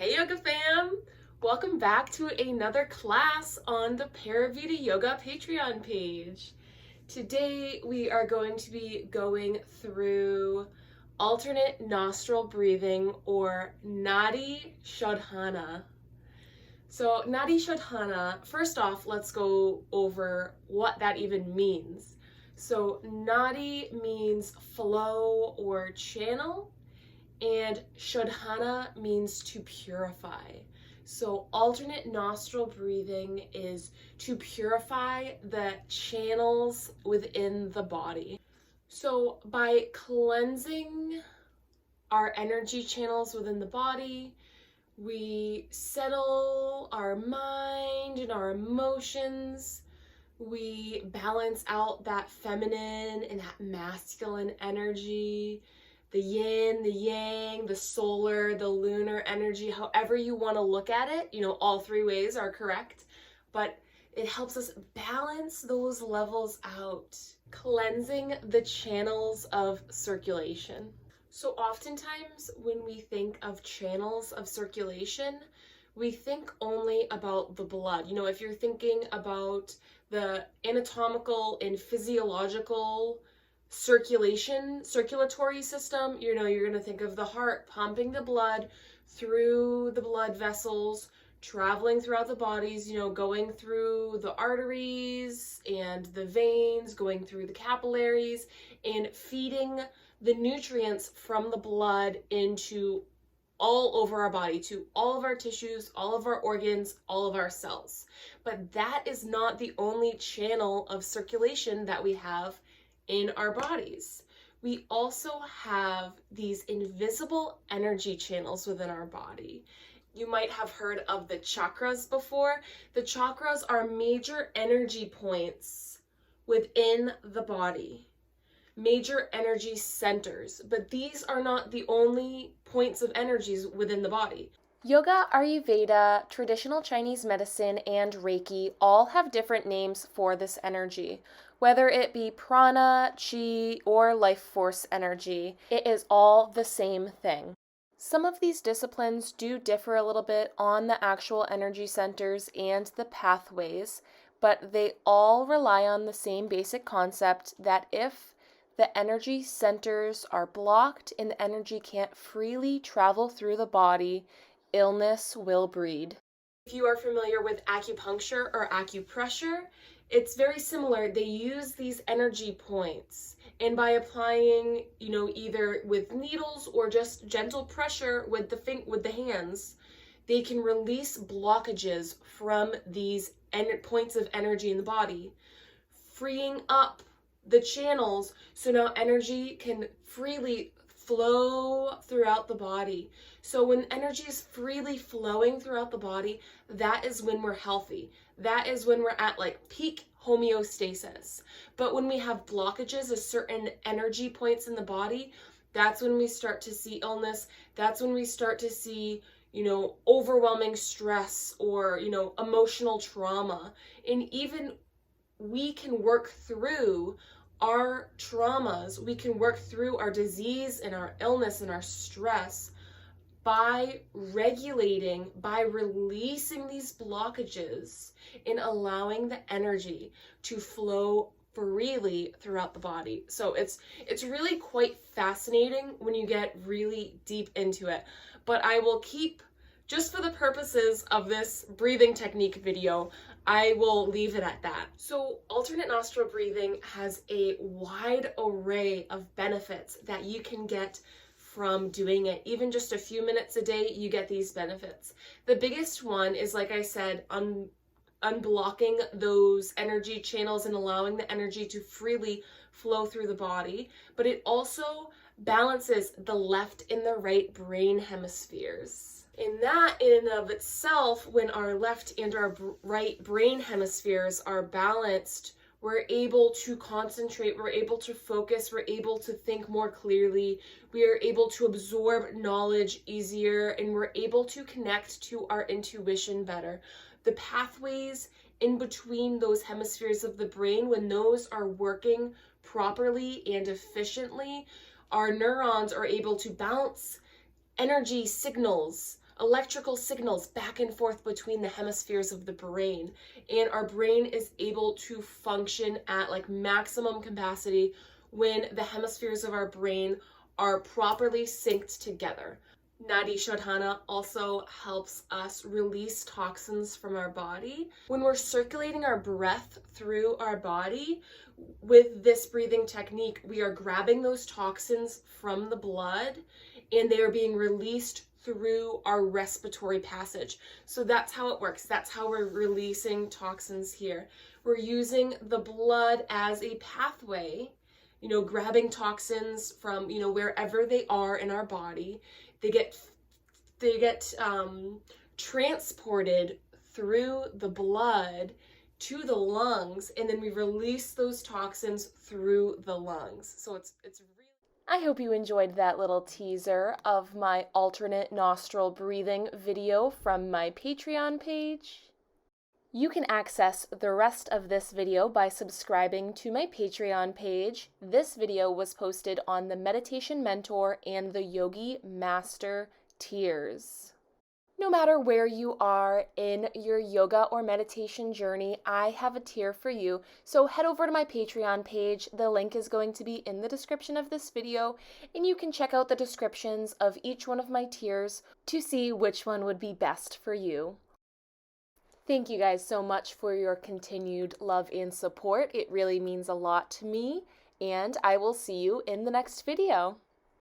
Hey Yoga fam! Welcome back to another class on the Paravita Yoga Patreon page. Today we are going to be going through alternate nostril breathing, or Nadi Shodhana. So Nadi Shodhana, first off, let's go over what that even means. So Nadi means flow or channel, and Shodhana means to purify. So alternate nostril breathing is to purify the channels within the body. So by cleansing our energy channels within the body, we settle our mind and our emotions. We balance out that feminine and that masculine energy, the yin, the yang, the solar, the lunar energy, however you want to look at it. All three ways are correct, but it helps us balance those levels out, cleansing the channels of circulation. So oftentimes when we think of channels of circulation, we think only about the blood. If you're thinking about the anatomical and physiological circulatory system, you're going to think of the heart pumping the blood through the blood vessels, traveling throughout the bodies, going through the arteries and the veins, going through the capillaries, and feeding the nutrients from the blood into all over our body, to all of our tissues, all of our organs, all of our cells. But that is not the only channel of circulation that we have in our bodies. We also have these invisible energy channels within our body. You might have heard of the chakras before. The chakras are major energy points within the body, major energy centers, but these are not the only points of energies within the body. Yoga, Ayurveda, traditional Chinese medicine, and Reiki all have different names for this energy. Whether it be prana, chi, or life force energy, it is all the same thing. Some of these disciplines do differ a little bit on the actual energy centers and the pathways, but they all rely on the same basic concept that if the energy centers are blocked and the energy can't freely travel through the body, illness will breed. If you are familiar with acupuncture or acupressure, it's very similar. They use these energy points, and by applying, either with needles or just gentle pressure with the hands, they can release blockages from these points of energy in the body, freeing up the channels so now energy can freely flow throughout the body. So when energy is freely flowing throughout the body, that is when we're healthy. That is when we're at peak homeostasis. But when we have blockages of certain energy points in the body, that's when we start to see illness. That's when we start to see, overwhelming stress or, emotional trauma. And even we can work through our traumas, we can work through our disease and our illness and our stress by regulating, by releasing these blockages and allowing the energy to flow freely throughout the body. So it's really quite fascinating when you get really deep into it. But I will keep, just for the purposes of this breathing technique video, I will leave it at that. So alternate nostril breathing has a wide array of benefits that you can get from doing it. Even just a few minutes a day, you get these benefits. The biggest one is, like I said, unblocking those energy channels and allowing the energy to freely flow through the body. But it also balances the left and the right brain hemispheres. And that in and of itself, when our left and our right brain hemispheres are balanced, we're able to concentrate, we're able to focus, we're able to think more clearly, we are able to absorb knowledge easier, and we're able to connect to our intuition better. The pathways in between those hemispheres of the brain, when those are working properly and efficiently, our neurons are able to bounce energy signals electrical signals back and forth between the hemispheres of the brain, and our brain is able to function at like maximum capacity when the hemispheres of our brain are properly synced together. Nadi Shodhana also helps us release toxins from our body. When we're circulating our breath through our body with this breathing technique, we are grabbing those toxins from the blood and they are being released through our respiratory passage. So that's how it works. That's how we're releasing toxins here. We're using the blood as a pathway, grabbing toxins from, wherever they are in our body. They get transported through the blood to the lungs, and then we release those toxins through the lungs. So it's really... I hope you enjoyed that little teaser of my alternate nostril breathing video from my Patreon page. You can access the rest of this video by subscribing to my Patreon page. This video was posted on the Meditation Mentor and the Yogi Master tiers. No matter where you are in your yoga or meditation journey, I have a tier for you. So head over to my Patreon page. The link is going to be in the description of this video, and you can check out the descriptions of each one of my tiers to see which one would be best for you. Thank you guys so much for your continued love and support. It really means a lot to me, and I will see you in the next video.